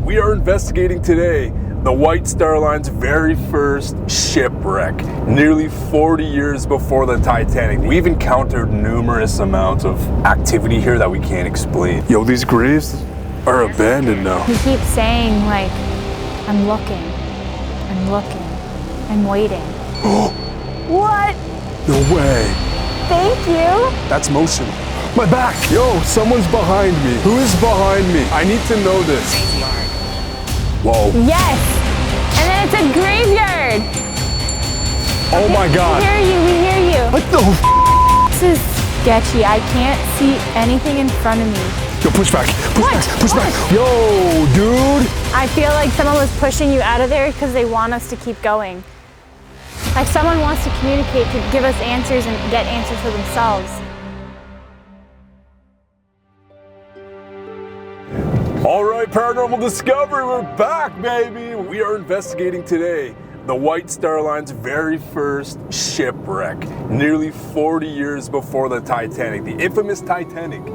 We are investigating today the White Star Line's very first shipwreck, nearly 40 years before the Titanic. We've encountered numerous amounts of activity here that we can't explain. Yo, these graves are abandoned now. He keeps saying, like, I'm looking, I'm waiting. What? No way. Thank you. That's motion. My back. Yo, someone's behind me. Who is behind me? I need to know this. Whoa. Yes. And then it's a graveyard. Oh my God. We hear you. What the f? This is sketchy. I can't see anything in front of me. Yo, push back. Push back. Yo, dude. I feel like someone was pushing you out of there because they want us to keep going. Like someone wants to communicate, to give us answers and get answers for themselves. All right, Paranormal Discovery, we're back, baby. We are investigating today the White Star Line's very first shipwreck, nearly 40 years before the Titanic, the infamous Titanic.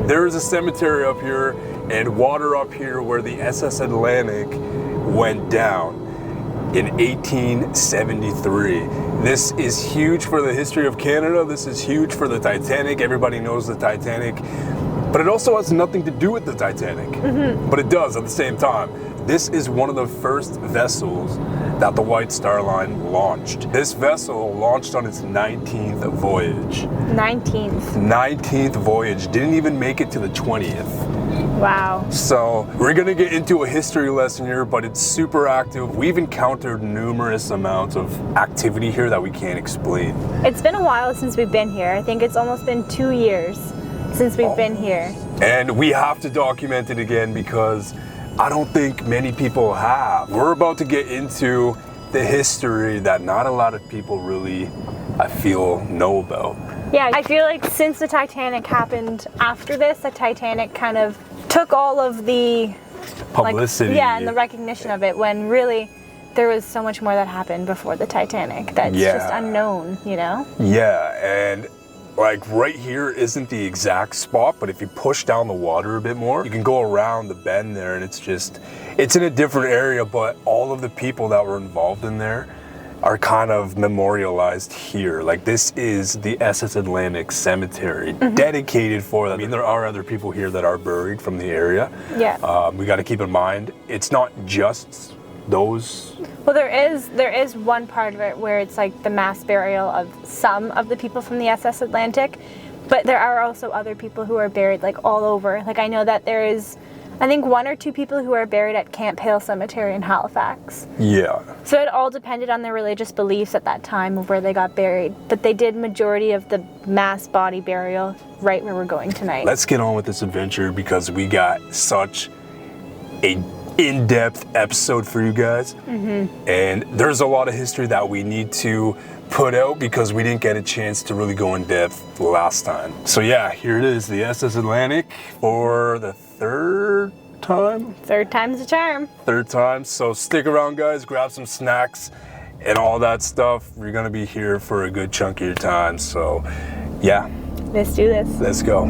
There is a cemetery up here and water up here where the SS Atlantic went down in 1873. This is huge for the history of Canada. This is huge for the Titanic. Everybody knows the Titanic. But it also has nothing to do with the Titanic. But it does at the same time. This is one of the first vessels that the White Star Line launched. This vessel launched on its 19th voyage. 19th voyage. Didn't even make it to the 20th. Wow. So we're gonna get into a history lesson here, but it's super active. We've encountered numerous amounts of activity here that we can't explain. It's been a while since we've been here. I think it's almost been 2 years since we've been here. And we have to document it again because I don't think many people have. We're about to get into the history that not a lot of people really, I feel, know about. Yeah, I feel like since the Titanic happened after this, the Titanic kind of took all of the publicity. And the recognition of it, when really there was so much more that happened before the Titanic that's just unknown, you know? Yeah, and like right here isn't the exact spot, but if you push down the water a bit more, you can go around the bend there, and it's in a different area, but all of the people that were involved in there are kind of memorialized here. Like this is the SS Atlantic Cemetery, dedicated for them. I mean, there are other people here that are buried from the area. Yeah. We got to keep in mind, it's not just those. Well, there is one part of it where it's like the mass burial of some of the people from the SS Atlantic, but there are also other people who are buried like all over. Like I know that there is, I think 1 or 2 people who are buried at Camp Hale Cemetery in Halifax. Yeah. So it all depended on their religious beliefs at that time of where they got buried, but they did majority of the mass body burial right where we're going tonight. Let's get on with this adventure because we got such a in-depth episode for you guys, and there's a lot of history that we need to put out because we didn't get a chance to really go in depth last time. So yeah, here it is, the SS Atlantic for the third time. Third time's a charm. Third time. So stick around, guys. Grab some snacks and all that stuff. We're gonna be here for a good chunk of your time. So yeah, let's do this. Let's go.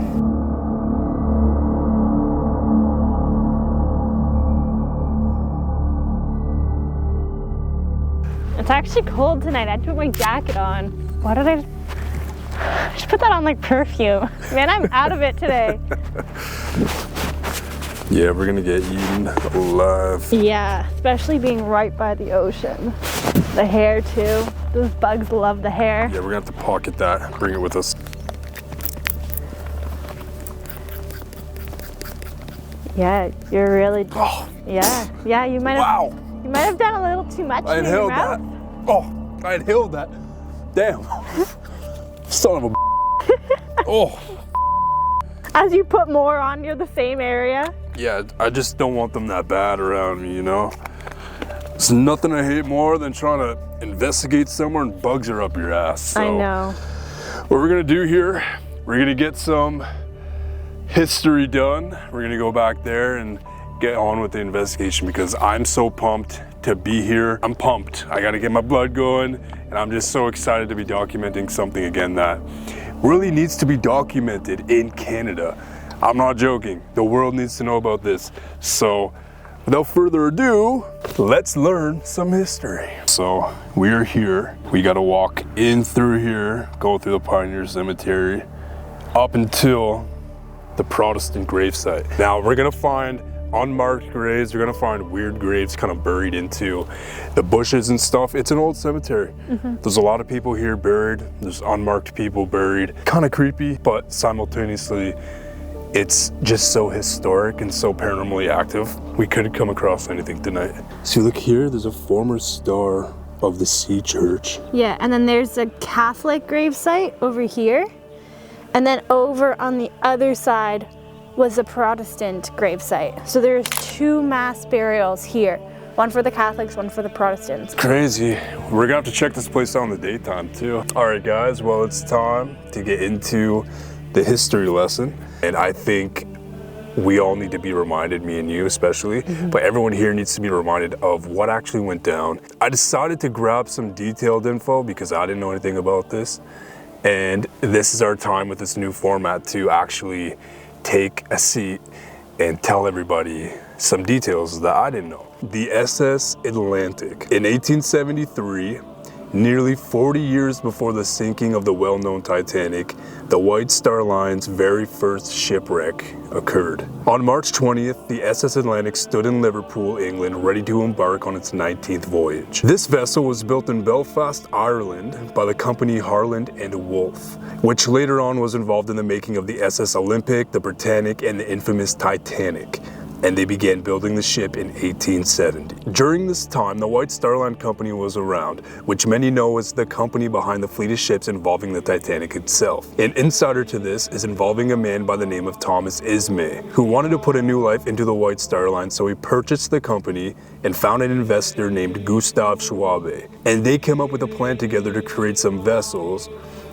It's actually cold tonight. I had to put my jacket on. Why did I should put that on like perfume? Man, I'm out of it today. Yeah, we're gonna get eaten alive. Yeah, especially being right by the ocean. The hair too. Those bugs love the hair. Yeah, we're gonna have to pocket that. Bring it with us. Yeah, you're really. Oh. Yeah. You might have. Wow. You might have done a little too much. I inhaled that. Oh, I inhaled that. Damn. Son of a. Oh. As you put more on near the same area. Yeah, I just don't want them that bad around me, you know? There's nothing I hate more than trying to investigate somewhere and bugs are up your ass. So I know. What we're gonna do here, we're gonna get some history done. We're gonna go back there and get on with the investigation because I'm so pumped to be here. I'm pumped. I gotta get my blood going, and I'm just so excited to be documenting something again that really needs to be documented in Canada. I'm not joking. The world needs to know about this. So without further ado, let's learn some history. So we are here. We got to walk in through here, go through the Pioneer Cemetery, up until the Protestant gravesite. Now we're gonna find unmarked graves. You're gonna find weird graves kind of buried into the bushes and stuff. It's an old cemetery. There's a lot of people here buried. There's unmarked people buried. Kind of creepy, but simultaneously, it's just so historic and so paranormally active. We could come across anything tonight. See, look here, there's a former star of the Sea Church. Yeah, and then there's a Catholic gravesite over here. And then over on the other side was a Protestant gravesite. So there's 2 mass burials here. One for the Catholics, one for the Protestants. Crazy. We're gonna have to check this place out in the daytime too. All right guys, well it's time to get into the history lesson. And I think we all need to be reminded, me and you especially, but everyone here needs to be reminded of what actually went down. I decided to grab some detailed info because I didn't know anything about this. And this is our time with this new format to actually take a seat and tell everybody some details that I didn't know. The SS Atlantic. In 1873, nearly 40 years before the sinking of the well-known Titanic, the White Star Line's very first shipwreck occurred. On March 20th, the SS Atlantic stood in Liverpool, England, ready to embark on its 19th voyage. This vessel was built in Belfast, Ireland, by the company Harland and Wolff, which later on was involved in the making of the SS Olympic, the Britannic, and the infamous Titanic, and they began building the ship in 1870. During this time, the White Star Line Company was around, which many know is the company behind the fleet of ships involving the Titanic itself. An insider to this is involving a man by the name of Thomas Ismay, who wanted to put a new life into the White Star Line, so he purchased the company and found an investor named Gustav Schwabe. And they came up with a plan together to create some vessels,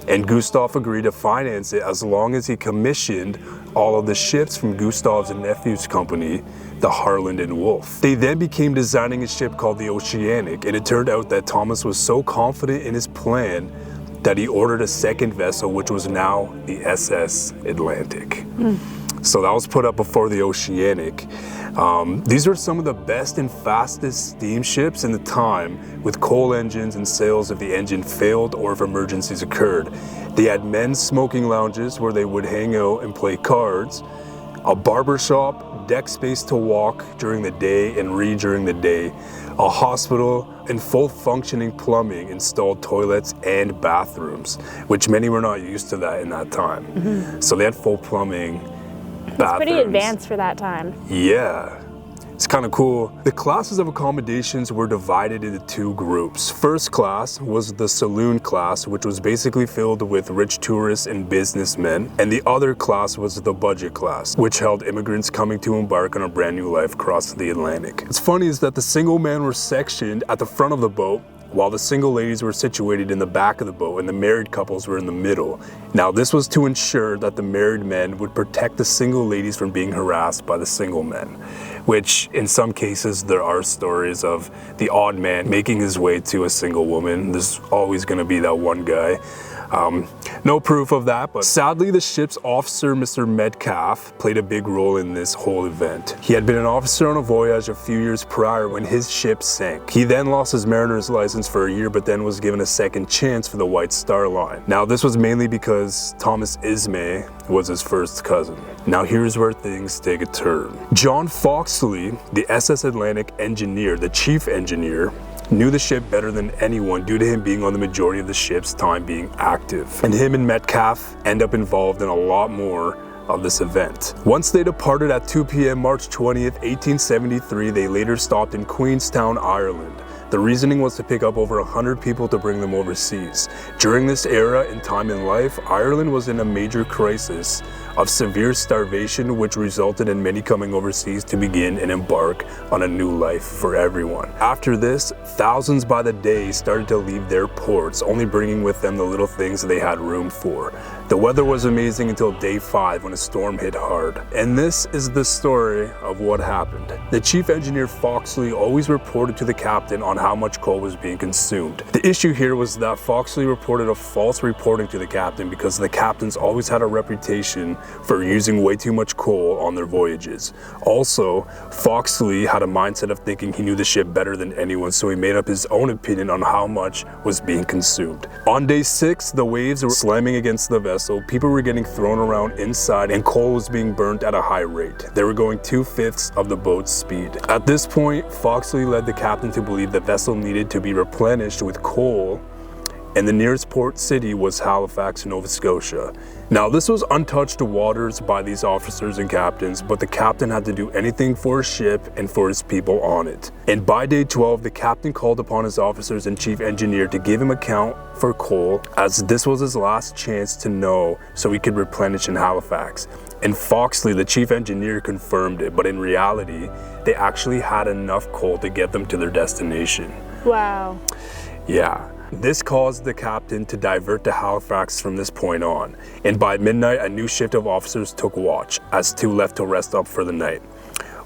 and Gustav agreed to finance it as long as he commissioned all of the ships from Gustav's nephew's company, the Harland and Wolff. They then began designing a ship called the Oceanic, and it turned out that Thomas was so confident in his plan that he ordered a second vessel, which was now the SS Atlantic. So that was put up before the Oceanic. These are some of the best and fastest steamships in the time, with coal engines and sails if the engine failed or if emergencies occurred. They had men's smoking lounges where they would hang out and play cards, a barber shop, deck space to walk during the day and read during the day, a hospital, and full functioning plumbing, installed toilets and bathrooms, which many were not used to that in that time. So they had full plumbing. It's pretty advanced for that time. Yeah, it's kind of cool. The classes of accommodations were divided into 2 groups. First class was the saloon class, which was basically filled with rich tourists and businessmen. And the other class was the budget class, which held immigrants coming to embark on a brand new life across the Atlantic. What's funny is that the single men were sectioned at the front of the boat, while the single ladies were situated in the back of the boat and the married couples were in the middle. Now this was to ensure that the married men would protect the single ladies from being harassed by the single men, which in some cases there are stories of the odd man making his way to a single woman. There's always going to be that one guy. No proof of that, but sadly the ship's officer, Mr. Metcalf, played a big role in this whole event. He had been an officer on a voyage a few years prior when his ship sank. He then lost his mariner's license for a year, but then was given a second chance for the White Star Line. Now this was mainly because Thomas Ismay was his first cousin. Now here's where things take a turn. John Foxley, the SS Atlantic engineer, the chief engineer, knew the ship better than anyone due to him being on the majority of the ship's time being active. And him and Metcalf end up involved in a lot more of this event. Once they departed at 2 p.m. March 20th, 1873, they later stopped in Queenstown, Ireland. The reasoning was to pick up over 100 people to bring them overseas. During this era and time in life, Ireland was in a major crisis of severe starvation, which resulted in many coming overseas to begin and embark on a new life for everyone. After this, thousands by the day started to leave their ports, only bringing with them the little things they had room for. The weather was amazing until day 5 when a storm hit hard. And this is the story of what happened. The chief engineer Foxley always reported to the captain on how much coal was being consumed. The issue here was that Foxley reported a false reporting to the captain because the captains always had a reputation for using way too much coal on their voyages. Also, Foxley had a mindset of thinking he knew the ship better than anyone, so he made up his own opinion on how much was being consumed. On day 6, the waves were slamming against the vessel, people were getting thrown around inside, and coal was being burnt at a high rate. They were going 2/5 of the boat's speed. At this point, Foxley led the captain to believe the vessel needed to be replenished with coal, and the nearest port city was Halifax, Nova Scotia. Now, this was untouched waters by these officers and captains, but the captain had to do anything for his ship and for his people on it. And by day 12, the captain called upon his officers and chief engineer to give him account for coal, as this was his last chance to know so he could replenish in Halifax. And Foxley, the chief engineer, confirmed it, but in reality, they actually had enough coal to get them to their destination. Wow. Yeah. This caused the captain to divert to Halifax from this point on, and by midnight a new shift of officers took watch, as 2 left to rest up for the night.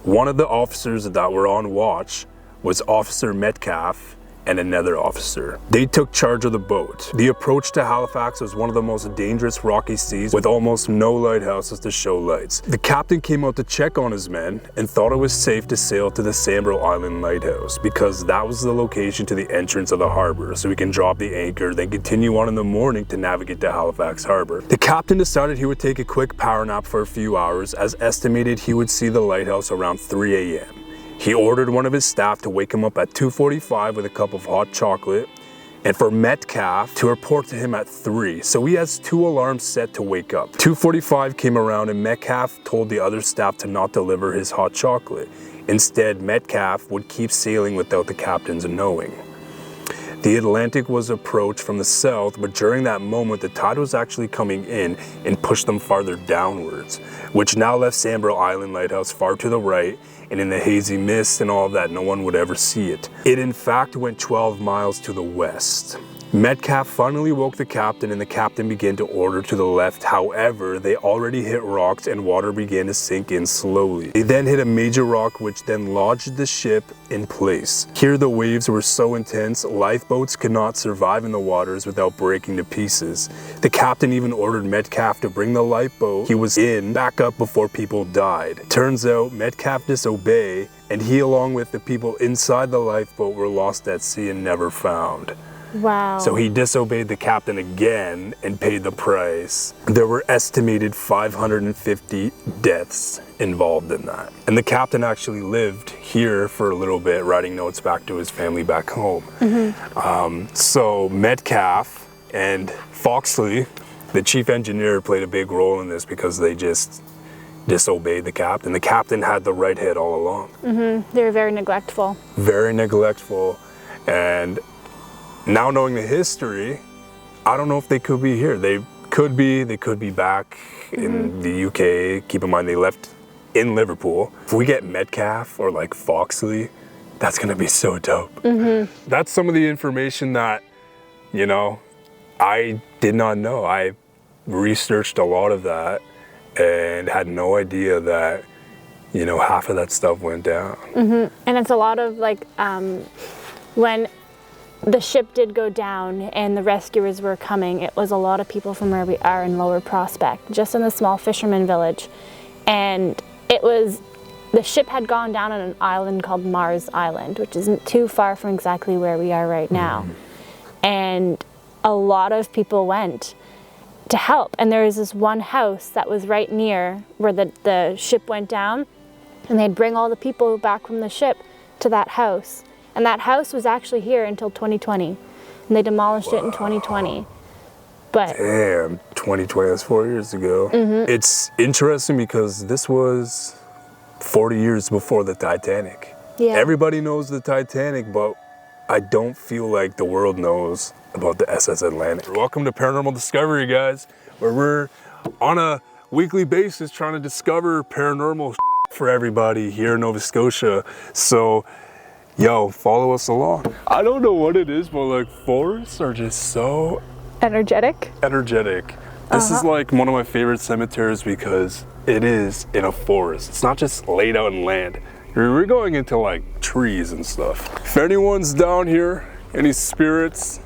One of the officers that were on watch was Officer Metcalf and another officer. They took charge of the boat. The approach to Halifax was one of the most dangerous rocky seas with almost no lighthouses to show lights. The captain came out to check on his men and thought it was safe to sail to the Sambro Island lighthouse because that was the location to the entrance of the harbor, so we can drop the anchor, then continue on in the morning to navigate to Halifax harbor. The captain decided he would take a quick power nap for a few hours, as estimated he would see the lighthouse around 3 a.m. He ordered one of his staff to wake him up at 2:45 with a cup of hot chocolate, and for Metcalf to report to him at 3. So he has 2 alarms set to wake up. 2:45 came around and Metcalf told the other staff to not deliver his hot chocolate. Instead, Metcalf would keep sailing without the captain's knowing. The Atlantic was approached from the south, but during that moment, the tide was actually coming in and pushed them farther downwards, which now left Sambro Island Lighthouse far to the right, and in the hazy mist and all of that, no one would ever see it. It in fact went 12 miles to the west. Metcalf finally woke the captain, and the captain began to order to the left. However, they already hit rocks and water began to sink in slowly. They then hit a major rock which then lodged the ship in place. Here the waves were so intense, lifeboats could not survive in the waters without breaking to pieces. The captain even ordered Metcalf to bring the lifeboat he was in back up before people died. Turns out Metcalf disobeyed, and he along with the people inside the lifeboat were lost at sea and never found. Wow. So he disobeyed the captain again and paid the price. There were estimated 550 deaths involved in that. And the captain actually lived here for a little bit, writing notes back to his family back home. So Metcalf and Foxley, the chief engineer, played a big role in this because they just disobeyed the captain. The captain had the right head all along. They were very neglectful. Very neglectful. And now knowing the history, I don't know if they could be here. They could be back in the UK. Keep in mind they left in Liverpool. If we get Metcalf or like Foxley, that's gonna be so dope. That's some of the information that, you know, I did not know. I researched a lot of that and had no idea that, you know, half of that stuff went down. And it's a lot of like, when the ship did go down and the rescuers were coming, it was a lot of people from where we are in Lower Prospect, just in the small fisherman village. And it was, the ship had gone down on an island called Mars Island, which isn't too far from exactly where we are right now. And a lot of people went to help. And there was this one house that was right near where the ship went down, and they'd bring all the people back from the ship to that house. And that house was actually here until 2020, and they demolished it in 2020. But damn, 2020, that's 4 years ago. It's interesting because this was 40 years before the Titanic. Everybody knows the Titanic, but I don't feel like the world knows about the SS Atlantic. Welcome to Paranormal Discovery, guys, where we're on a weekly basis trying to discover paranormal for everybody here in Nova Scotia. So, yo, follow us along. I don't know what it is, but like forests are just so energetic. This is like one of my favorite cemeteries because it is in a forest. It's not just laid out in land. We're going into like trees and stuff. If anyone's down here, any spirits,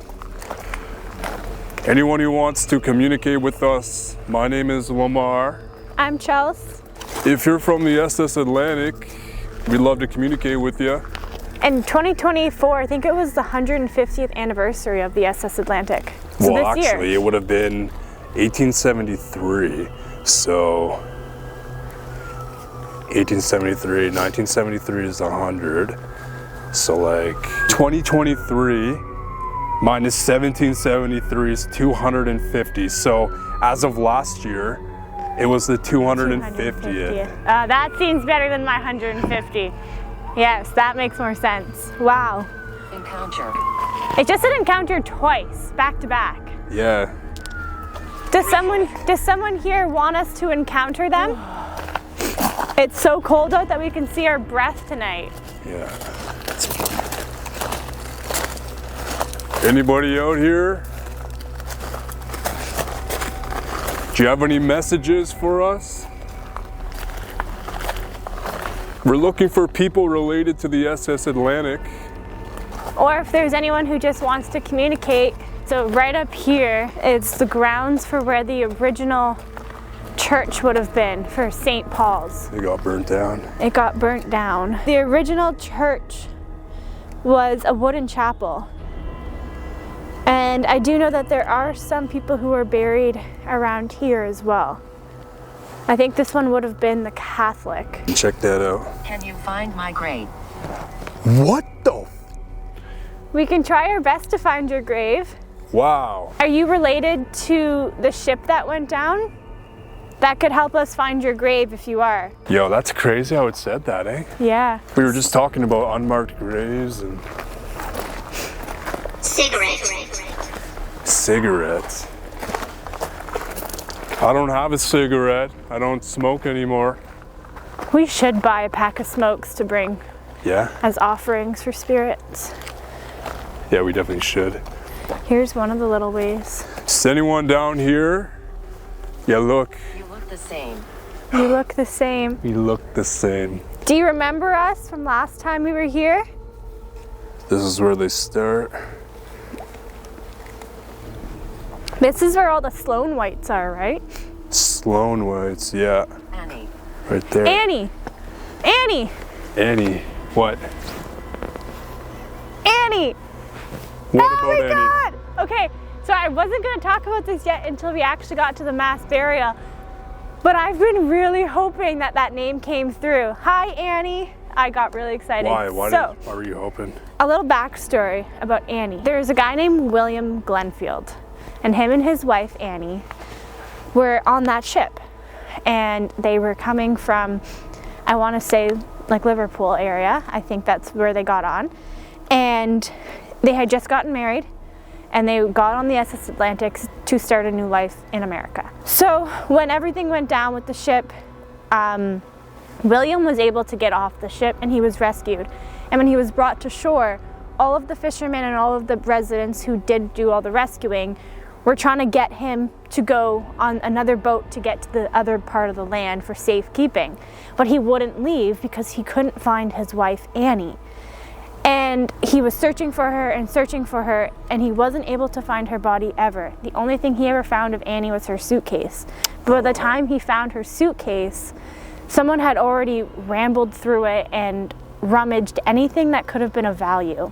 anyone who wants to communicate with us, my name is LOMAR. I'm Chelsea. If you're from the SS Atlantic, we'd love to communicate with you. In 2024, I think it was the 150th anniversary of the SS Atlantic. So Well, this actually, year. it would have been 1873. So 1873, 1973 is 100. So like 2023 minus 1773 is 250. So as of last year, it was the 250th. That seems better than my 150. Yes, that makes more sense. Wow. Encounter. It just an encounter twice, back to back. Yeah. Does someone here want us to encounter them? It's so cold out that we can see our breath tonight. Yeah. Anybody out here? Do you have any messages for us? We're looking for people related to the SS Atlantic. Or if there's anyone who just wants to communicate. So right up here, it's the grounds for where the original church would have been for St. Paul's. They got burnt down. It got burnt down. The original church was a wooden chapel. And I do know that there are some people who are buried around here as well. I think this one would have been the Catholic. Check that out. Can you find my grave? What the? We can try our best to find your grave. Wow. Are you related to the ship that went down? That could help us find your grave if you are. Yo, that's crazy how it said that, eh? Yeah. We were just talking about unmarked graves and cigarettes. I don't have a cigarette. I don't smoke anymore. We should buy a pack of smokes to bring Yeah? as offerings for spirits. Yeah, we definitely should. Here's one of the little ways. Is anyone down here? Yeah, look. You look the same. You look the same. We look the same. Do you remember us from last time we were here? This is where they start. This is where all the Sloan Whites are, right? Sloan Whites, yeah. Annie. Right there. Annie! Annie! Annie. What? Annie! What Oh about my Annie? God! Okay, so I wasn't gonna talk about this yet until we actually got to the mass burial, but I've been really hoping that that name came through. Hi, Annie. I got really excited. Why? So, Why were you hoping? a little backstory about Annie. There's a guy named William Glenfield, and him and his wife, Annie, were on that ship. And they were coming from, I wanna say, like Liverpool area. I think that's where they got on. And they had just gotten married, and they got on the SS Atlantic to start a new life in America. So when everything went down with the ship, William was able to get off the ship and he was rescued. And when he was brought to shore, all of the fishermen and all of the residents who did do all the rescuing were trying to get him to go on another boat to get to the other part of the land for safekeeping. But he wouldn't leave because he couldn't find his wife, Annie. And he was searching for her, and he wasn't able to find her body ever. The only thing he ever found of Annie was her suitcase. But by the time he found her suitcase, someone had already rambled through it and rummaged anything that could have been of value.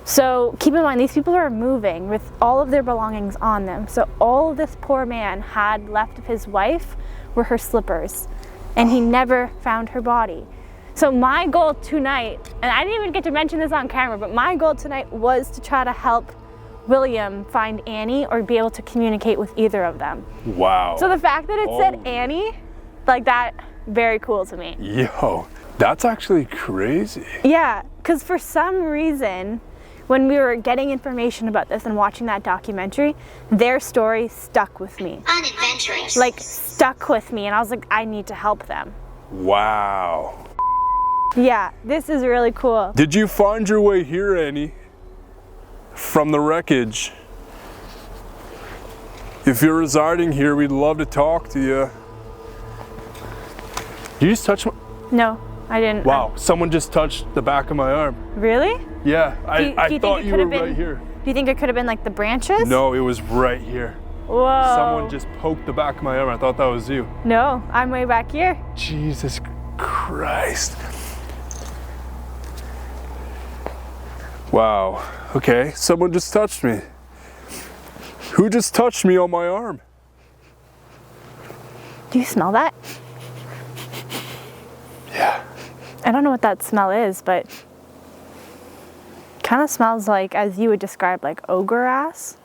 So keep in mind, these people are moving with all of their belongings on them. So all this poor man had left of his wife were her slippers, and he never found her body. So my goal tonight, and I didn't even get to mention this on camera, but my goal tonight was to try to help William find Annie or be able to communicate with either of them. Wow. So the fact that it said Annie, like that, very cool to me. Yo, that's actually crazy. Yeah, because for some reason, when we were getting information about this and watching that documentary, their story stuck with me. Unadventurous. Like, stuck with me, and I was like, I need to help them. Wow. Yeah, this is really cool. Did you find your way here, Annie? From the wreckage? If you're residing here, we'd love to talk to you. You just touched my... No, I didn't. Wow, someone just touched the back of my arm. Really? Yeah, I think thought it you could were have been- right here. Do you think it could have been like the branches? No, it was right here. Whoa. Someone just poked the back of my arm. I thought that was you. No, I'm way back here. Jesus Christ. Wow. Okay, someone just touched me. Who just touched me on my arm? Do you smell that? Yeah. I don't know what that smell is, but kind of smells like, as you would describe, like ogre ass.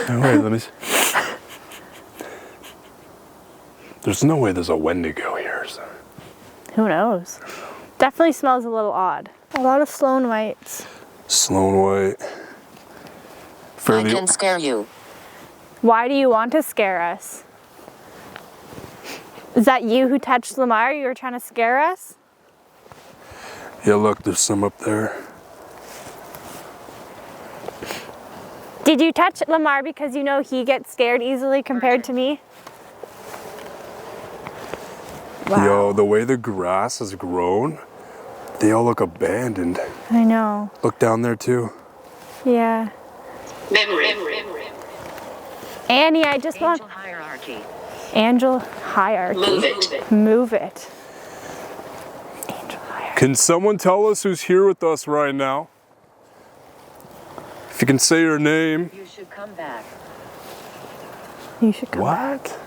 No, wait, let me see. There's no way there's a Wendigo here. So. Who knows? Definitely smells a little odd. A lot of Sloan whites. Sloan White. I can scare you. Why do you want to scare us? Is that you who touched Lamar? You were trying to scare us? Yeah, look, there's some up there. Did you touch Lamar because you know he gets scared easily compared to me? Wow. Yo, the way the grass has grown, they all look abandoned. I know. Look down there too. Yeah. Memory. Annie, I just want... Angel hierarchy. Angel hierarchy. Move it. Move it. Angel hierarchy. Can someone tell us who's here with us right now? If you can say your name. You should come back. You should come back. What?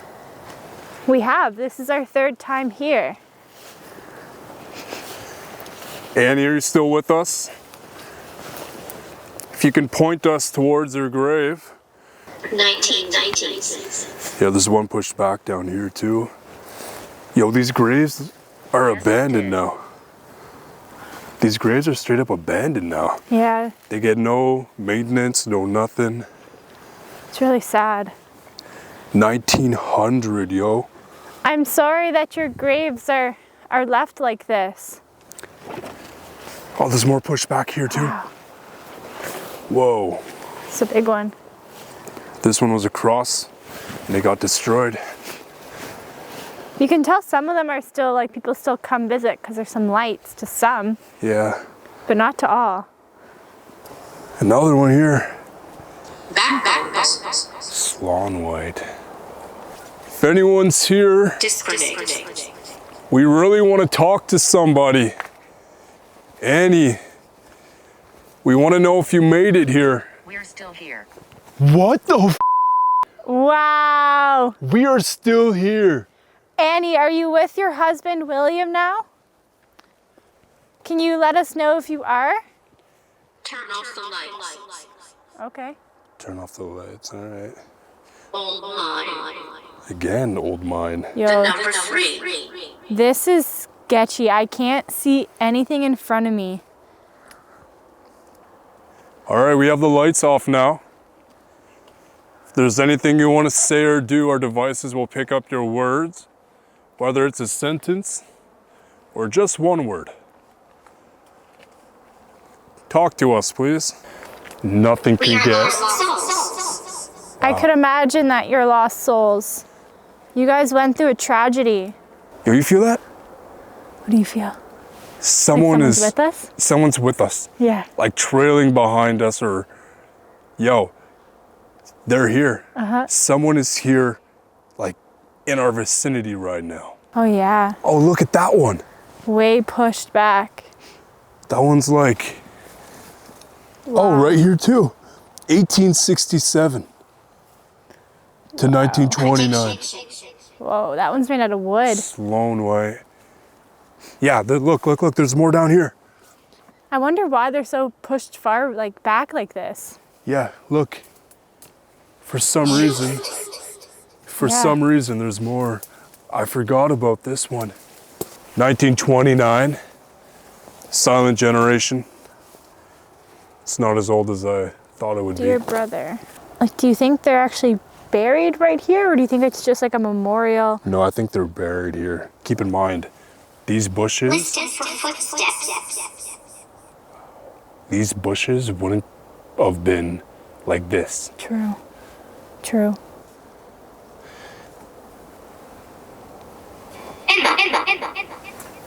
We have. This is our third time here. Annie, are you still with us? If you can point us towards her grave. 1996. Yeah, there's one pushed back down here too. Yo, these graves are abandoned now. These graves are straight up abandoned now. Yeah, They get no maintenance, no nothing. it's really sad. 1900, yo. I'm sorry that your graves are left like this. Oh, there's more pushed back here too. Wow. Whoa. It's a big one. This one was a cross and they got destroyed. You can tell some of them are still, like, people still come visit because there's some lights to some, Yeah. but not to all. Another one here. Back. Sloan White. If anyone's here, Disconnect. we really want to talk to somebody. Annie, we want to know if you made it here. We're still here. What the f? Wow! We are still here. Annie, are you with your husband, William, now? Can you let us know if you are? Turn off the lights. Okay. Turn off the lights, all right. Old mine. Again, old mine. Yo, Number 3. this is sketchy. I can't see anything in front of me. All right, we have the lights off now. If there's anything you want to say or do, our devices will pick up your words, whether it's a sentence or just one word. Talk to us, please. Nothing can get. I could imagine that you're lost souls. You guys went through a tragedy. Yo, you feel that? What do you feel? Someone's with us? Someone's with us. Yeah. Like trailing behind us or, yo, they're here. Someone is here, like in our vicinity right now. Oh yeah. Oh, look at that one. Way pushed back. That one's like, Wow. oh, right here too. 1867 to 1929. Whoa, that one's made out of wood. Sloan White. Yeah, look, there's more down here. I wonder why they're so pushed far, like, back like this. Yeah, look. For some reason, there's more. I forgot about this one. 1929, Silent Generation. It's not as old as I thought it would Dear be. brother. Like, do you think they're actually buried right here, or do you think it's just like a memorial? No, I think they're buried here. Keep in mind, these bushes wouldn't have been like this. True. True.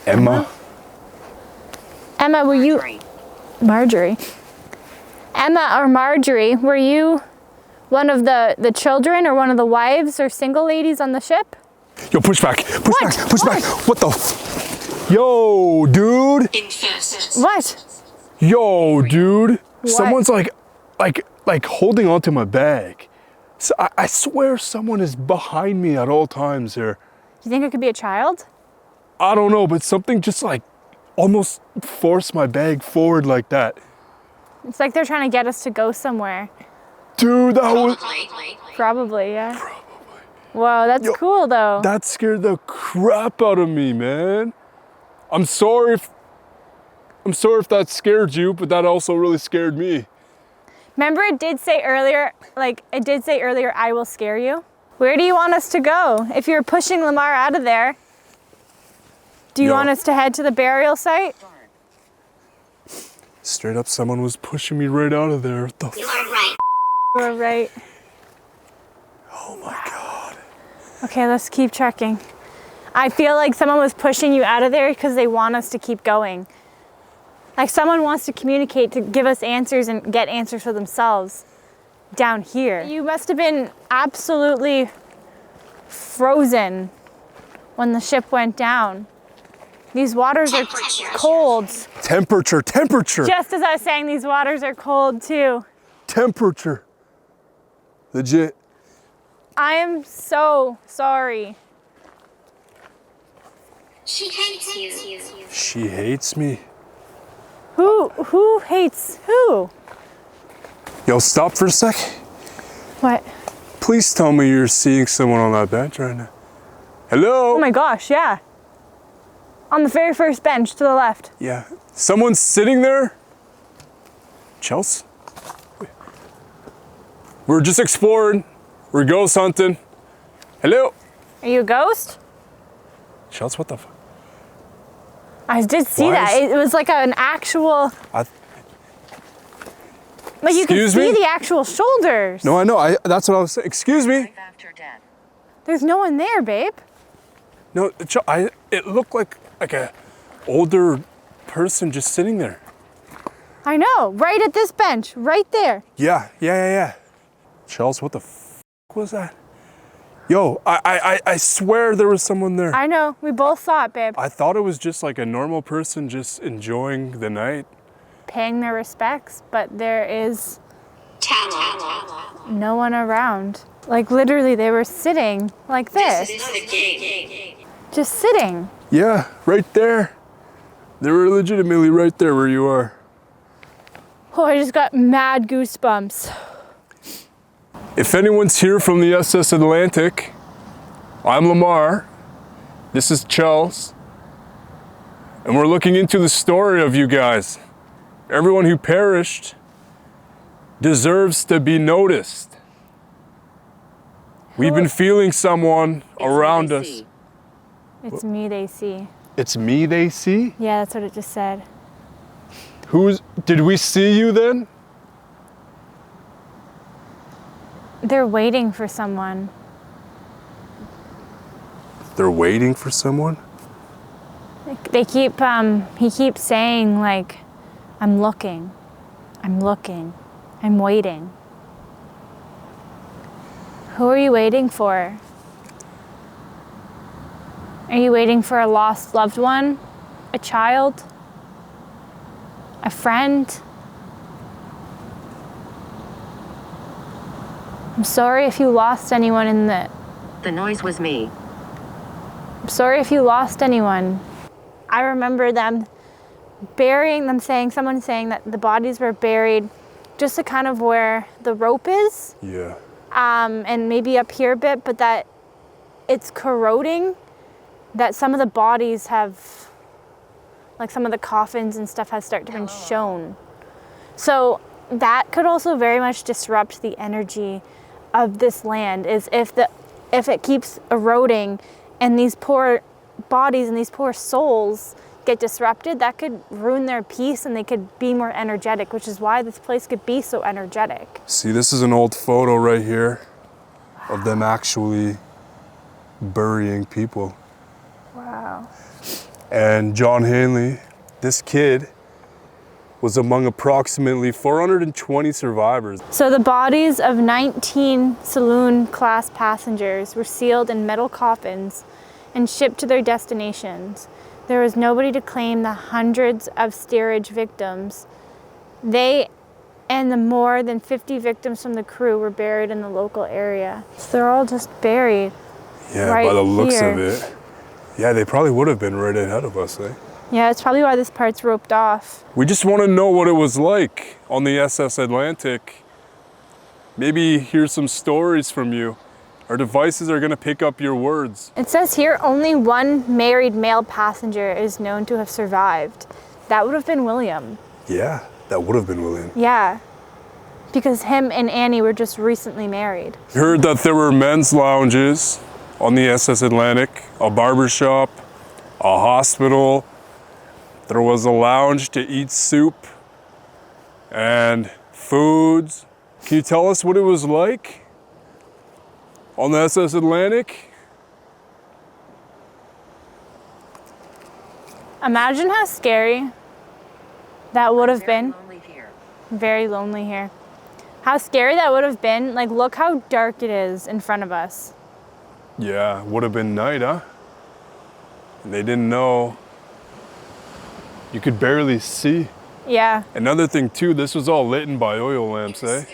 Emma? Emma, were you... Marjorie. Marjorie. Emma or Marjorie, were you one of the children or one of the wives or single ladies on the ship? Yo, push back. Push back. Push back. What the? Yo, dude. Infest. What? Yo, dude. What? Someone's like holding onto my bag. So I swear someone is behind me at all times here. You think it could be a child? I don't know, but something just like almost forced my bag forward like that. It's like they're trying to get us to go somewhere. Dude, that was... Probably, yeah. Whoa, that's cool though. That scared the crap out of me, man. I'm sorry if that scared you, but that also really scared me. Remember it did say earlier, I will scare you? Where do you want us to go? If you're pushing LOMAR out of there, do you want us to head to the burial site? Straight up, someone was pushing me right out of there. What the You are right. You were right. Oh my God. Okay, let's keep trekking. I feel like someone was pushing you out of there because they want us to keep going. Like someone wants to communicate to give us answers and get answers for themselves down here. You must have been absolutely frozen when the ship went down. These waters are cold. Temperature. Just as I was saying, these waters are cold too. Temperature. Legit. I am so sorry. She hates you. She hates me. Who hates who? Yo, stop for a sec. What? Please tell me you're seeing someone on that bench right now. Hello? Oh my gosh, yeah. On the very first bench to the left. Yeah. Someone's sitting there? Chelsea? We're just exploring. We're ghost hunting. Hello? Are you a ghost? Chelsea, what the fuck? I did see Why that. is- It was like an actual, like you could Excuse see me? the actual shoulders. No, I know. That's what I was saying. Excuse me. After death. There's no one there, babe. No, it looked like a older person just sitting there. I know, right at this bench, right there. Yeah. Chelsea, what the f was that? Yo, I swear there was someone there. I know, we both saw it, babe. I thought it was just like a normal person enjoying the night. Paying their respects, but there is Talent. no one around. Like literally they were sitting like this, This is the game. just sitting. Yeah, right there. They were legitimately right there where you are. Oh, I just got mad goosebumps. If anyone's here from the SS Atlantic, I'm LOMAR. This is Chels. And we're looking into the story of you guys. Everyone who perished deserves to be noticed. We've been feeling someone around us. It's me they see. It's me they see? Yeah, that's what it just said. Did we see you then? They're waiting for someone. They're waiting for someone? They keep, he keeps saying like, I'm looking, I'm waiting. Who are you waiting for? Are you waiting for a lost loved one? A child? A friend? I'm sorry if you lost anyone in the... The noise was me. I'm sorry if you lost anyone. I remember them burying them, someone saying that the bodies were buried just to kind of where the rope is. Yeah. And maybe up here a bit, but that it's corroding, that some of the bodies have, like some of the coffins and stuff has started to been shown. So that could also very much disrupt the energy of this land, is if it keeps eroding and these poor bodies and these poor souls get disrupted, that could ruin their peace and they could be more energetic, which is why this place could be so energetic. See, this is an old photo right here of them actually burying people. Wow. And John Hanley, this kid, was among approximately 420 survivors. So the bodies of 19 saloon-class passengers were sealed in metal coffins and shipped to their destinations. There was nobody to claim the hundreds of steerage victims. They and the more than 50 victims from the crew were buried in the local area. So they're all just buried. Yeah, right by the looks here. of it. Yeah, they probably would have been right ahead of us, eh? Yeah, it's probably why this part's roped off. We just want to know what it was like on the SS Atlantic. Maybe hear some stories from you. Our devices are going to pick up your words. It says here only one married male passenger is known to have survived. That would have been William. Yeah, that would have been William. Yeah, because him and Annie were just recently married. Heard that there were men's lounges on the SS Atlantic, a barber shop, a hospital. There was a lounge to eat soup and foods. Can you tell us what it was like on the SS Atlantic? Imagine how scary that would have been. Lonely here. Very lonely here. How scary that would have been. Like, look how dark it is in front of us. Yeah, would have been night, huh? And they didn't know. You could barely see. Yeah. Another thing too, this was all lit by oil lamps, eh?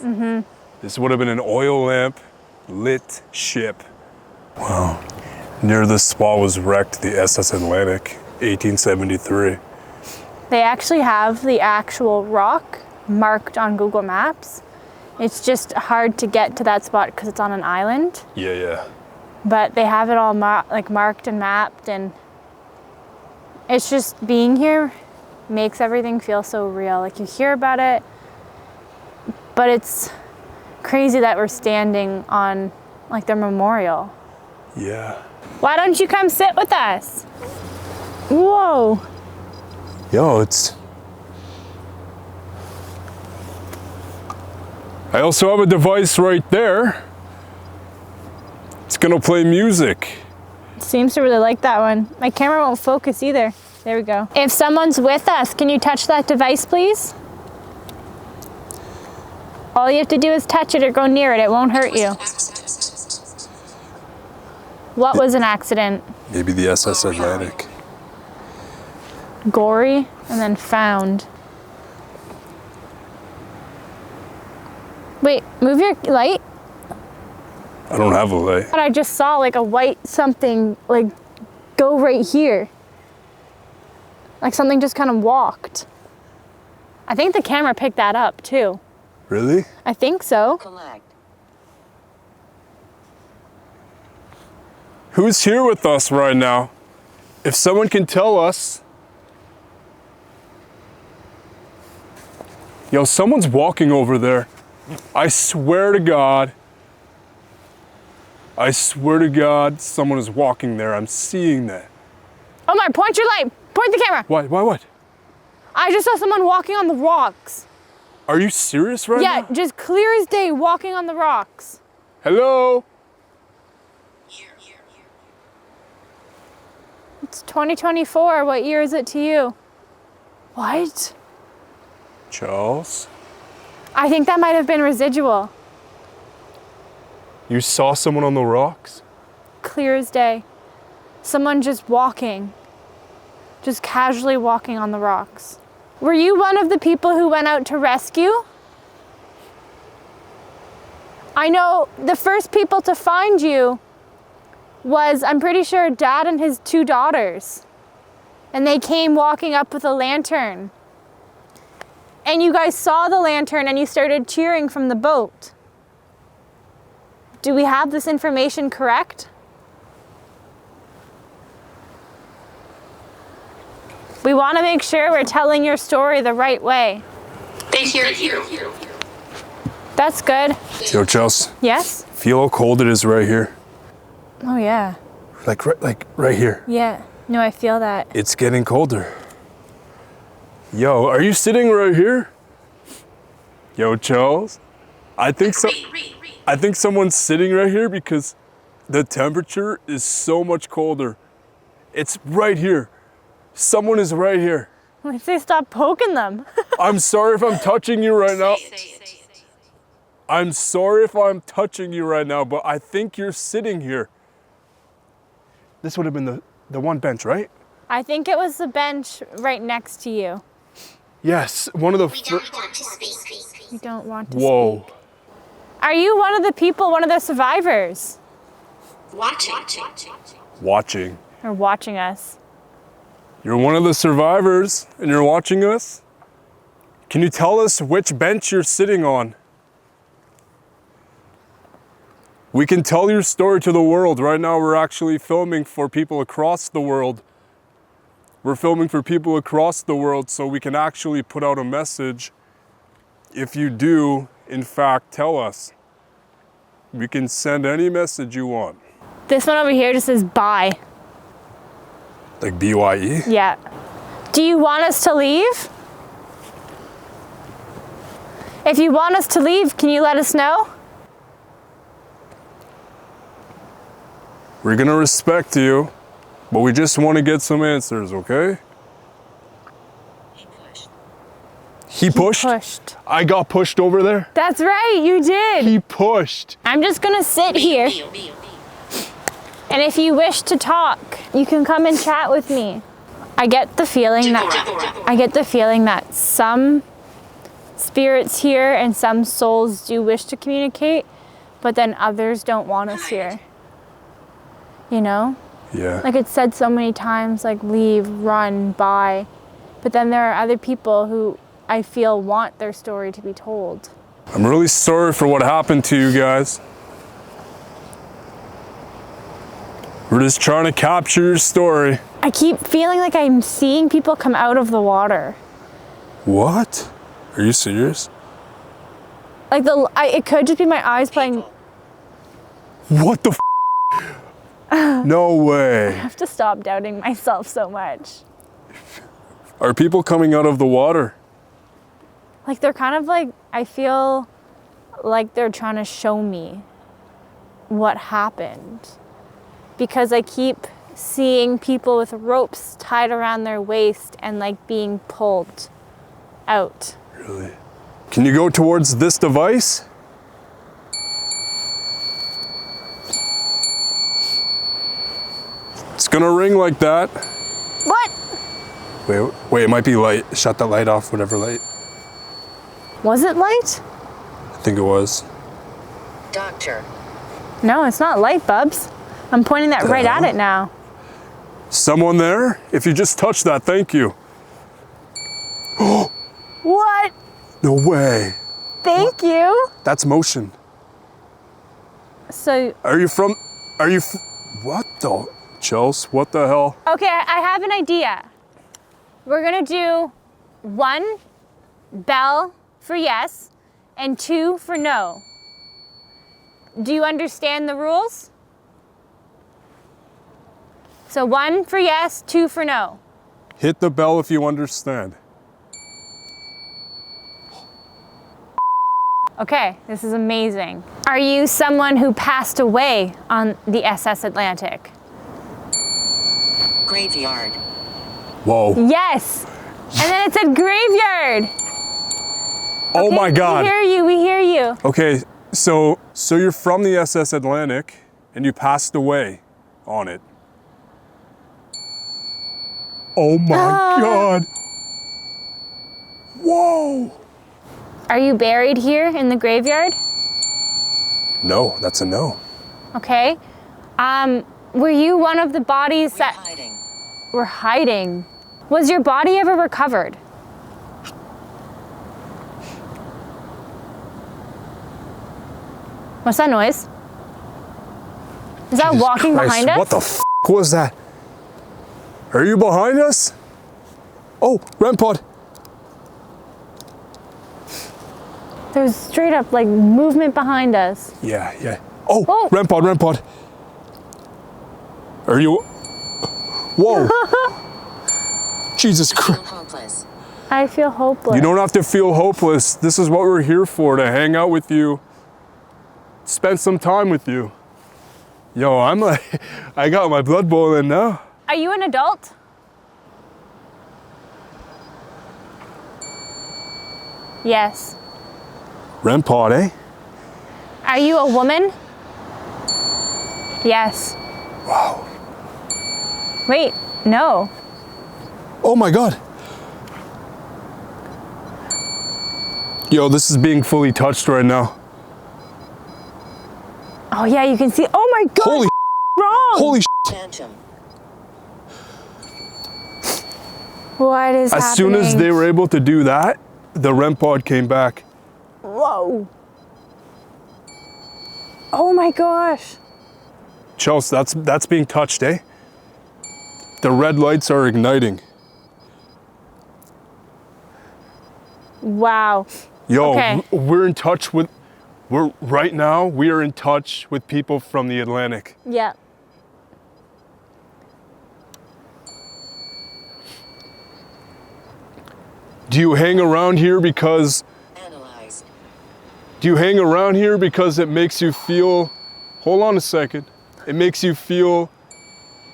Mm-hmm. This would have been an oil lamp lit ship. Wow. Near this spot was wrecked the SS Atlantic, 1873. They actually have the actual rock marked on Google Maps. It's just hard to get to that spot because it's on an island. Yeah. But they have it all marked and mapped, and it's just being here makes everything feel so real. Like, you hear about it, but it's crazy that we're standing on like their memorial. Yeah. Why don't you come sit with us? Whoa. Yo, it's... I also have a device right there. It's gonna play music. Seems to really like that one. My camera won't focus either. There we go. If someone's with us, can you touch that device, please? All you have to do is touch it or go near it. It won't hurt you. What was an accident? Maybe the SS Atlantic. Gory and then found. Wait, move your light. I don't have a light. But I just saw like a white something like go right here. Like something just kind of walked. I think the camera picked that up too. Really? I think so. Collect. Who's here with us right now? If someone can tell us. Yo, someone's walking over there. I swear to God. I swear to God, someone is walking there. I'm seeing that. Omar, point your light. Point the camera. What? I just saw someone walking on the rocks. Are you serious right Yeah, now? just clear as day walking on the rocks. Hello? It's 2024. What year is it to you? What? Charles? I think that might have been residual. You saw someone on the rocks? Clear as day. Someone just walking. Just casually walking on the rocks. Were you one of the people who went out to rescue? I know the first people to find you was, I'm pretty sure, Dad and his 2 daughters. And they came walking up with a lantern. And you guys saw the lantern and you started cheering from the boat. Do we have this information correct? We want to make sure we're telling your story the right way. They hear you. That's good. Yo, Chelsea, Yes? feel how cold it is right here? Oh, yeah. Like right here. Yeah. No, I feel that. It's getting colder. Yo, are you sitting right here? Yo, Charles, I think someone's sitting right here because the temperature is so much colder. It's right here. Someone is right here. I'd say stop poking them. I'm sorry if I'm touching you right now. I'm sorry if I'm touching you right now, but I think you're sitting here. This would have been the one bench, right? I think it was the bench right next to you. Yes, one of the. We don't want to speak. You don't want to Whoa. speak. Are you one of the people, one of the survivors? Watching. Watching. Or watching us? You're one of the survivors and you're watching us? Can you tell us which bench you're sitting on? We can tell your story to the world. Right now we're actually filming for people across the world. We're filming for people across the world so we can actually put out a message. If you do, in fact, tell us. We can send any message you want. This one over here just says bye. Like BYE? Yeah. Do you want us to leave? If you want us to leave, can you let us know? We're gonna respect you, but we just want to get some answers, okay? He pushed? Pushed. I got pushed over there? That's right, you did. He pushed. I'm just gonna sit here. And if you wish to talk, you can come and chat with me. I get the feeling that some spirits here and some souls do wish to communicate, but then others don't want us here. You know? Yeah. Like it's said so many times, like leave, run, bye. But then there are other people who I feel want their story to be told. I'm really sorry for what happened to you guys. We're just trying to capture your story. I keep feeling like I'm seeing people come out of the water. What? Are you serious? Like it could just be my eyes playing. What the f? No way. I have to stop doubting myself so much. Are people coming out of the water? Like they're kind of like, I feel like they're trying to show me what happened. Because I keep seeing people with ropes tied around their waist and like being pulled out. Really? Can you go towards this device? It's gonna ring like that. What? Wait, it might be light. Shut that light off, whatever light. Was it light? I think it was. Doctor. No, it's not light, Bubs. I'm pointing that right at it now. Someone there? If you just touch that, thank you. What? No way. Thank you. That's motion. So, What the? Chels, what the hell? okay, I have an idea. We're gonna do 1 bell for yes and 2 for no. Do you understand the rules? So 1 for yes, 2 for no. Hit the bell if you understand. Okay, this is amazing. Are you someone who passed away on the SS Atlantic? Graveyard. Whoa. Yes! And then it said graveyard! Oh Okay, my God. we hear you. Okay, so you're from the SS Atlantic and you passed away on it. Oh my God. Whoa. Are you buried here in the graveyard? No, that's a no. Okay. Were you one of the bodies that Hiding. were hiding? Was your body ever recovered? What's that noise? Is that walking Christ, behind us? What the f was that? Are you behind us? Oh, REM pod. There's straight up like movement behind us. Yeah. Oh, Oh. REM pod. Are you? Whoa. Jesus Christ. Hopeless. I feel hopeless. You don't have to feel hopeless. This is what we're here for, to hang out with you, spend some time with you. Yo, I got my blood boiling now. Are you an adult? Yes. REM pod, eh? Are you a woman? Yes. Wow. Wait, no. Oh my God. Yo, this is being fully touched right now. Oh yeah, you can see. Oh my God. Holy wrong. Holy Phantom. What is happening? As soon as they were able to do that, the REM pod came back. Whoa. Oh my gosh. Chelsea, that's being touched, eh? The red lights are igniting. Wow. Yo, Okay. we're in touch with, right now, we are in touch with people from the Atlantic. Yeah. Do you hang around here because, Analyze. do you hang around here because it makes you feel, hold on a second, it makes you feel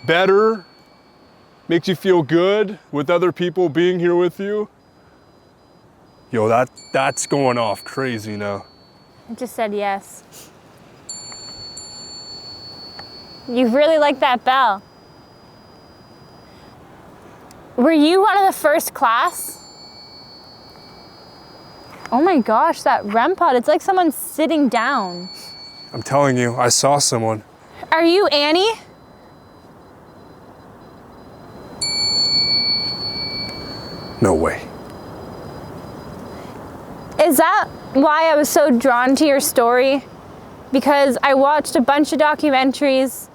better, makes you feel good with other people being here with you? Yo, that's going off crazy now. I just said yes. You really like that bell. Were you one of the first class? Oh my gosh, that REM pod, it's like someone's sitting down. I'm telling you, I saw someone. Are you Annie? No way. Is that why I was so drawn to your story? Because I watched a bunch of documentaries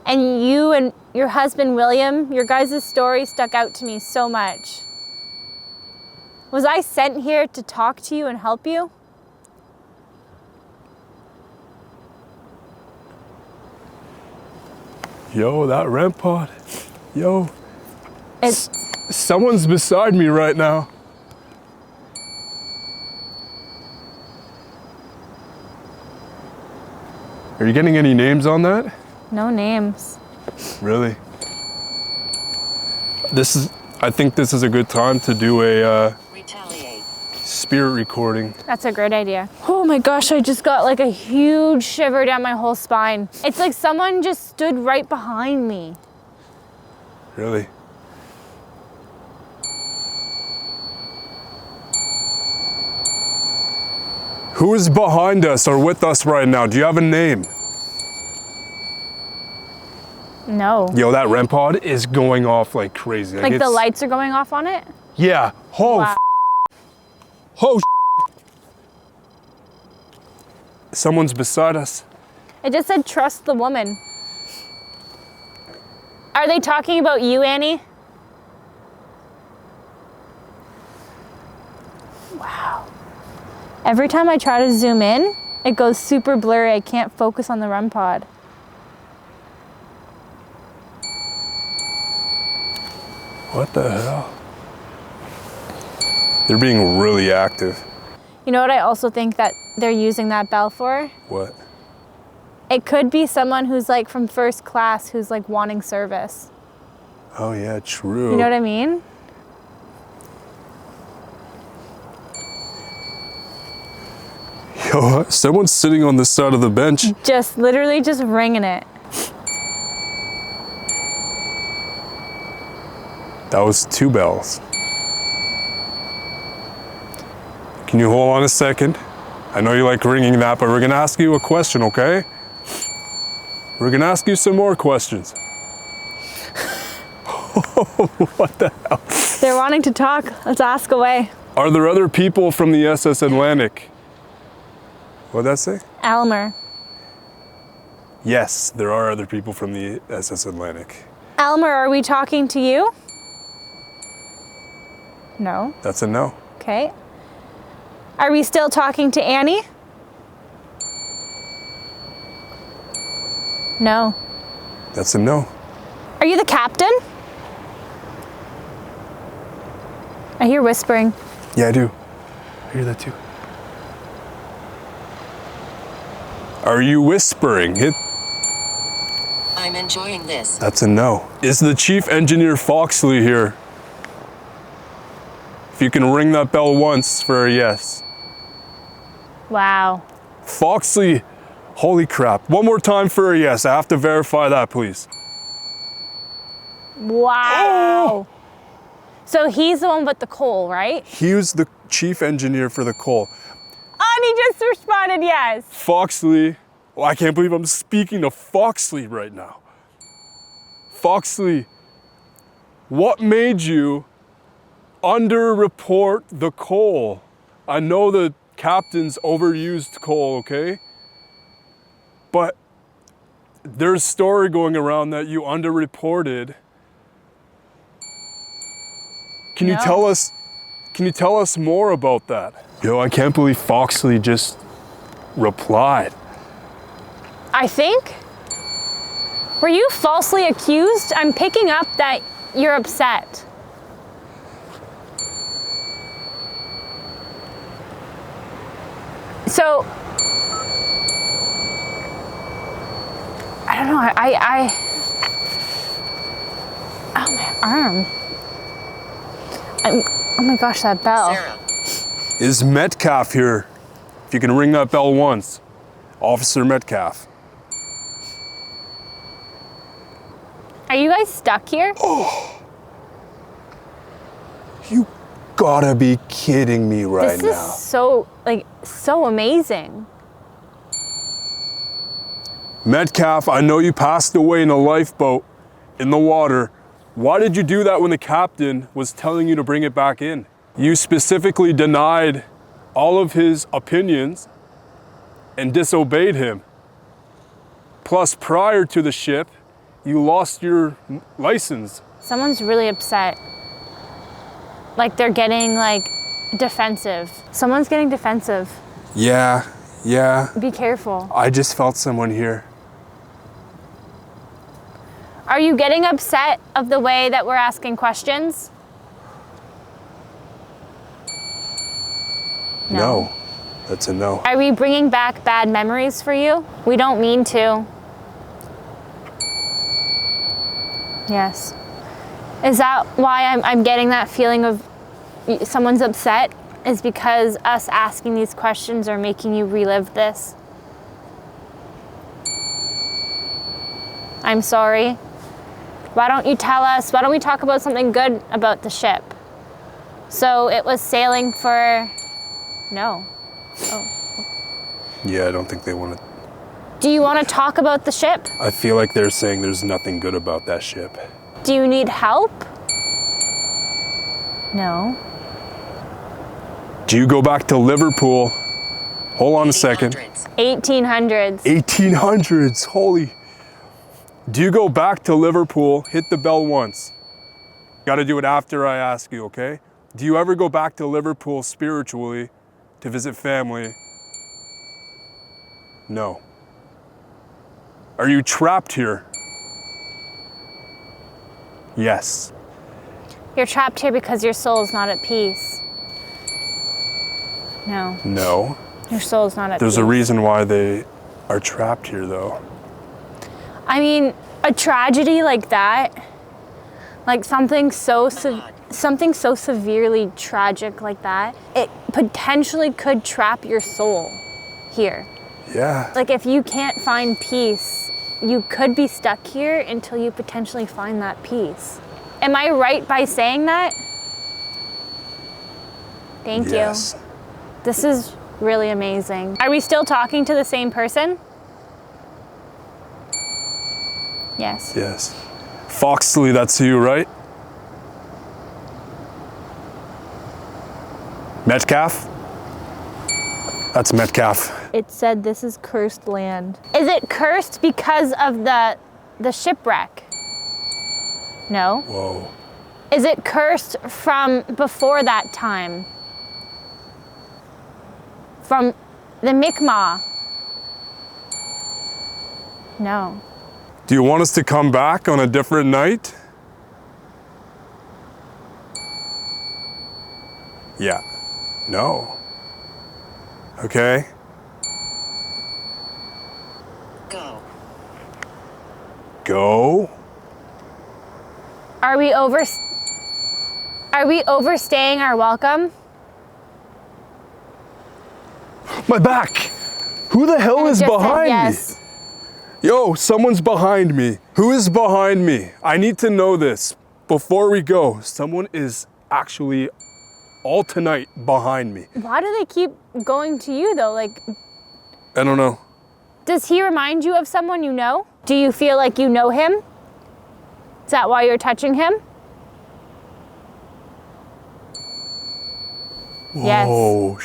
and you and your husband William, your guys' story stuck out to me so much. Was I sent here to talk to you and help you? Yo, that REM pod. Yo, It's someone's beside me right now. Are you getting any names on that? no names. Really? I think this is a good time to do a Retaliate. spirit recording. That's a great idea. Oh my gosh, I just got like a huge shiver down my whole spine. It's like someone just stood right behind me. Really? Who is behind us or with us right now? Do you have a name? No. Yo, that REM pod is going off like crazy. Like the it's- lights are going off on it? Yeah. Oh, Wow. oh. Someone's beside us. It just said trust the woman. Are they talking about you, Annie? Wow. Every time I try to zoom in, it goes super blurry. I can't focus on the REM pod. What the hell? They're being really active. You know what I also think that they're using that bell for? What? It could be someone who's like from first class who's like wanting service. Oh yeah, true. You know what I mean? Yo, someone's sitting on the side of the bench. Just literally just ringing it. That was 2 bells. Can you hold on a second? I know you like ringing that, but we're gonna ask you a question, okay? We're gonna ask you some more questions. What the hell? They're wanting to talk. Let's ask away. Are there other people from the SS Atlantic? What'd that say? Elmer. Yes, there are other people from the SS Atlantic. Elmer, are we talking to you? No. That's a no. Okay. Are we still talking to Annie? No. That's a no. Are you the captain? I hear whispering. Yeah, I do. I hear that too. Are you whispering? I'm enjoying this. That's a no. Is the Chief Engineer Foxley here? If you can ring that bell once for a yes. Wow. Foxley, holy crap. One more time for a yes. I have to verify that, please. Wow. So he's the one with the coal, right? He was the chief engineer for the coal. And he just responded yes. Foxley, well, I can't believe I'm speaking to Foxley right now. Foxley, what made you underreport the coal? I know the captain's overused coal, okay? But there's a story going around that you underreported. Can you tell us more about that? Yo, I can't believe Foxley just replied. I think. Were you falsely accused? I'm picking up that you're upset. So, I don't know, oh, my arm. Oh my gosh, that bell. Sarah. Is Metcalf here? If you can ring that bell once. Officer Metcalf. Are you guys stuck here? You gotta be kidding me right This now. is so amazing. Metcalf, I know you passed away in a lifeboat in the water. Why did you do that when the captain was telling you to bring it back in? You specifically denied all of his opinions and disobeyed him. Plus, prior to the ship, you lost your license. Someone's really upset. Like they're getting defensive. Someone's getting defensive. Yeah. Be careful. I just felt someone here. Are you getting upset of the way that we're asking questions? No. That's a no. Are we bringing back bad memories for you? We don't mean to. Yes. Is that why I'm getting that feeling of someone's upset? Is because us asking these questions are making you relive this? I'm sorry. Why don't you tell us? Why don't we talk about something good about the ship? So it was sailing for... No. Oh. Yeah, I don't think they want to. Do you want to talk about the ship? I feel like they're saying there's nothing good about that ship. Do you need help? No. Do you go back to Liverpool? Hold on a second. 1800s. 1800s. 1800s, holy. Do you go back to Liverpool, hit the bell once? Got to do it after I ask you, okay? Do you ever go back to Liverpool spiritually to visit family? No. Are you trapped here? Yes. You're trapped here because your soul is not at peace. No, No. your soul is not at peace. There's a reason why they are trapped here, though. I mean, a tragedy like that, like something so severely tragic like that, it potentially could trap your soul here. Yeah. Like if you can't find peace, you could be stuck here until you potentially find that peace. Am I right by saying that? Thank Yes. you. This is really amazing. Are we still talking to the same person? Yes. Yes. Foxley, that's you, right? Metcalf? That's Metcalf. It said this is cursed land. Is it cursed because of the shipwreck? No. Whoa. Is it cursed from before that time? From the Mi'kmaq? No. Do you want us to come back on a different night? Yeah. No. Okay. Go. Go. Are we overstaying our welcome? My back! Who the hell is Just said behind yes. me? Yo, someone's behind me. Who is behind me? I need to know this before we go. Someone is actually all tonight behind me. Why do they keep going to you though? Like, I don't know. does he remind you of someone you know? Do you feel like you know him? Is that why you're touching him? Yes. Whoa.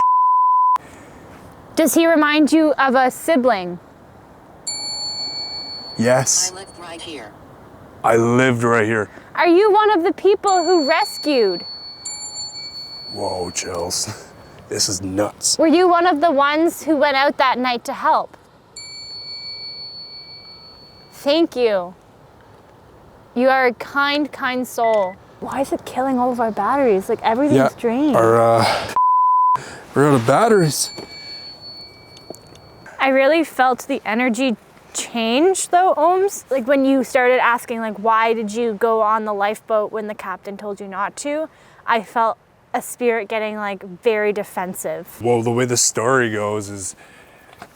Does he remind you of a sibling? Yes, I live right here. I lived right here. Are you one of the people who rescued? Whoa, Chels. This is nuts. Were you one of the ones who went out that night to help? Thank you. You are a kind, kind soul. Why is it killing all of our batteries? Like everything's drained. we're out of batteries. I really felt the energy change though, Ohms. Like when you started asking like, why did you go on the lifeboat when the captain told you not to? I felt a spirit getting like very defensive. Well, the way the story goes is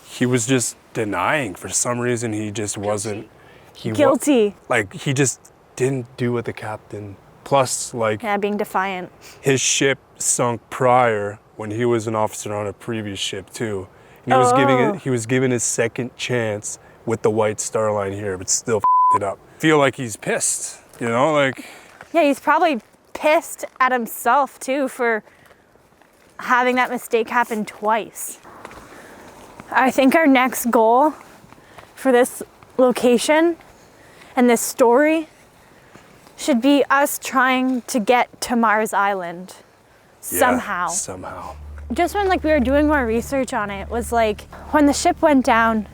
he was just denying. For some reason, he just wasn't. Guilty. Like, he just didn't do what the captain. Plus, like, Yeah, being defiant. his ship sunk prior when he was an officer on a previous ship too. And he was given his second chance with the White Star Line here, but still f***ed it up. Feel like he's pissed, you know, like. Yeah, he's probably pissed at himself too for having that mistake happen twice. I think our next goal for this location and this story should be us trying to get to Mars Island somehow. Yeah, somehow. Just when like we were doing more research on it was like when the ship went down,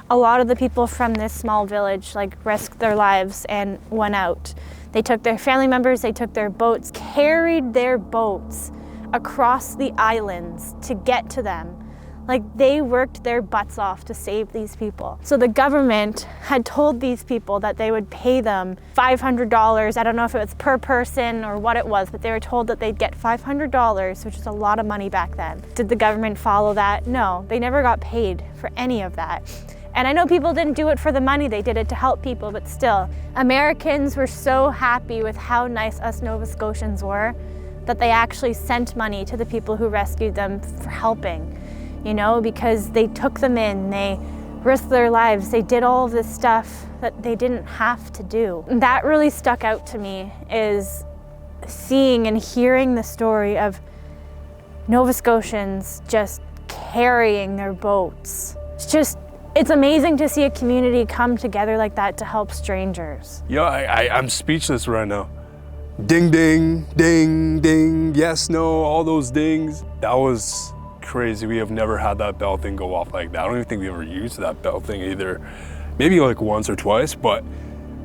a lot of the people from this small village like risked their lives and went out. They took their family members, they took their boats, carried their boats across the islands to get to them. Like they worked their butts off to save these people. So the government had told these people that they would pay them $500. I don't know if it was per person or what it was, but they were told that they'd get $500, which is a lot of money back then. Did the government follow that? No, they never got paid for any of that. And I know people didn't do it for the money, they did it to help people, but still, Americans were so happy with how nice us Nova Scotians were that they actually sent money to the people who rescued them for helping. You know, because they took them in, they risked their lives, they did all of this stuff that they didn't have to do. And that really stuck out to me, is seeing and hearing the story of Nova Scotians just carrying their boats. It's amazing to see a community come together like that to help strangers. Yo, I'm speechless right now. Ding, ding, ding, ding, yes, no, all those dings. That was crazy. We have never had that bell thing go off like that. I don't even think we ever used that bell thing either. Maybe like once or twice, but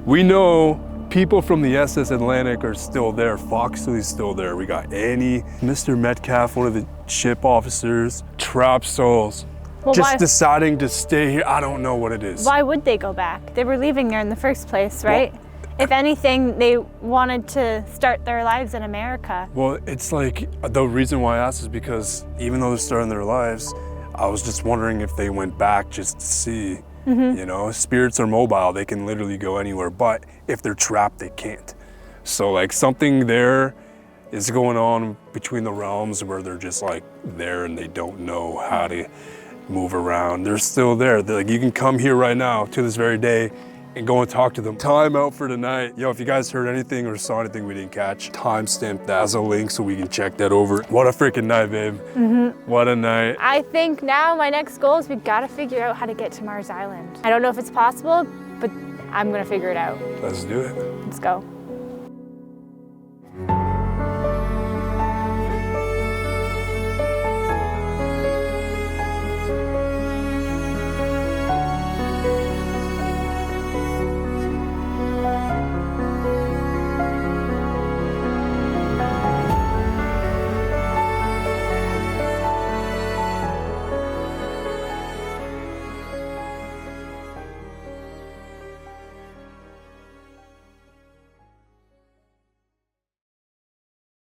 we know people from the SS Atlantic are still there. Foxley's still there. We got Annie, Mr. Metcalf, one of the ship officers, trapped souls. Well, just deciding to stay here. I don't know what it is. Why would they go back? They were leaving there in the first place, right? Well, if anything, they wanted to start their lives in America. Well, it's like, the reason why I asked is because even though they're starting their lives, I was just wondering if they went back just to see. You know, spirits are mobile, they can literally go anywhere, but if they're trapped, they can't. So like something there is going on between the realms where they're just like there and they don't know how to move around. They're still there. They're like, you can come here right now to this very day and go and talk to them. Time out for tonight. Yo, if you guys heard anything or saw anything we didn't catch, timestamp that as a link so we can check that over. What a freaking night, babe. What a night. I think now my next goal is we gotta figure out how to get to Mars Island. I don't know if it's possible, but I'm gonna figure it out. Let's do it. Let's go.